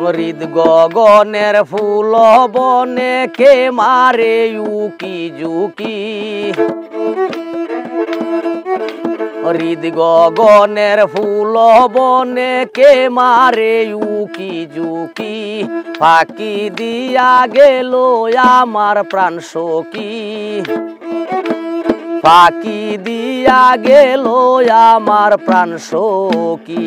হৃদ গগনের ফুল বনে কে মারে উকি ঝুঁকি হৃদ গগনের ফুল বনে কে মারে উকি ঝুঁকি ফাঁকি দিয়া গেল আমার প্রাণ সখী ফাঁকি দিয়া গেল আমার প্রাণ সখী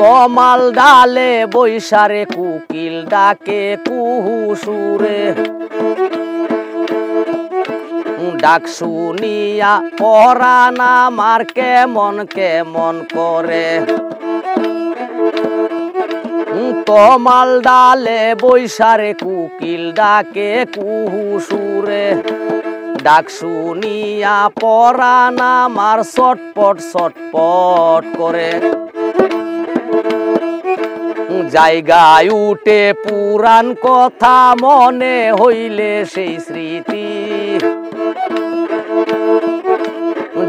তমাল ডালে বৈশারে কুকিল ডাকে কুহু সুরে ডাক শুনিয়া পরাণ আমার কেমন কেমন করে তমাল ডালে বৈশারে কুকিল ডাকে কুহু সুরে ডাক শুনিয়া পরাণ আমার ছটপট ছটপট করে জায়গায় উঠে পুরাণ কথা মনে হইলে সেই স্মৃতি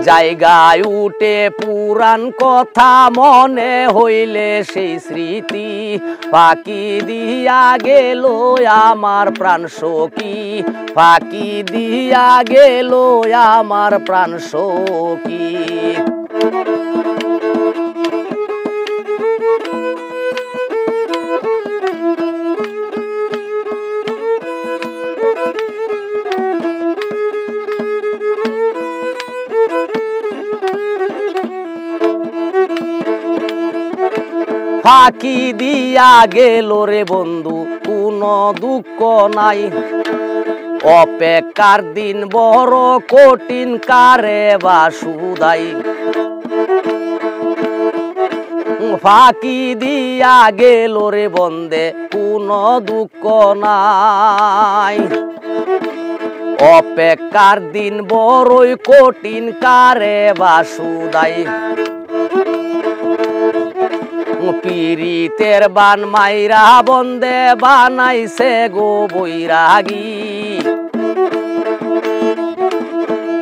জায়গায় উঠে পুরাণ কথা মনে হইলে সেই স্মৃতি ফাঁকি দিয়া গেল আমার প্রাণ সখী ফাঁকি দিয়া গেল আমার প্রাণ সখী ফাঁকি দিয়া গেল রে বন্ধু কোনো দুঃখ নাই অপেক্ষার দিন বড় কঠিন কারে বাসুদাই ফাঁকি দিয়া গেল রে বন্দে কোনো দুঃখ নাই অপেক্ষার দিন বড়ই কঠিন কারে বাসুদাই পীড়িতের বান মাইরা বন্দে বানাইছে গো বৈরাগী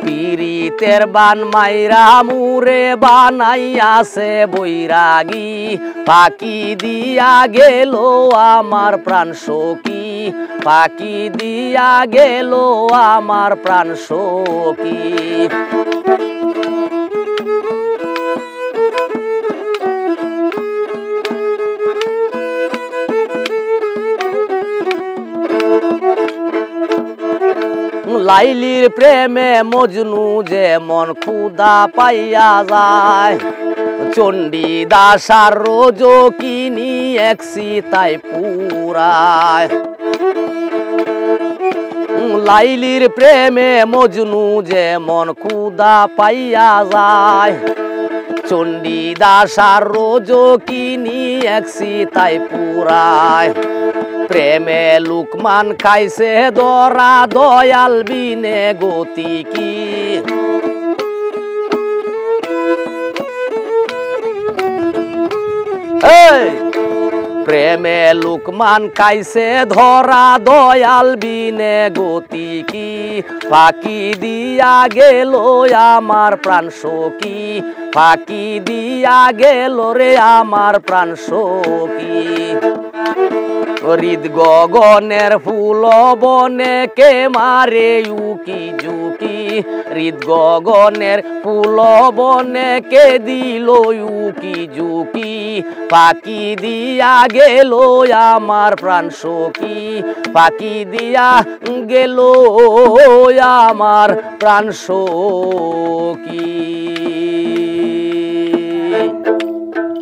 পীড়িতের বান মাইরা মুরে বানাইয়াছে বৈরাগী ফাঁকি দিয়া গেল আমার প্রাণ সখী ফাঁকি দিয়া গেল আমার প্রাণ সখী লাইলির প্রেমে মজনু যেমন ক্ষুধা পাইয়া যায় চণ্ডী দাসার রোজ কিনি একসি তাই পুরায় লাইলির প্রেমে মজনু যেমন ক্ষুধা পাইয়া যায় চণ্ডী দাসার রোজ কিনি একসি তাই পুরায় প্রেমে লুকমান খাইছে দরা দয়াল বিনে গতি কি প্রেমে লুকমান খাইছে ধরা দয়াল বিনে গতি কি ফাঁকি দিয়া গেল আমার প্রাণ সখী ফাঁকি দিয়া গেল রে আমার প্রাণ সখী হৃদ গগনের ফুল বনে কে মারে উকি ঝুঁকি হৃদ গগনের ফুল বনে কে দিল উকি ঝুঁকি ফাঁকি দিয়া গেল আমার প্রাণ সখী ফাঁকি দিয়া গেল আমার প্রাণ সখী।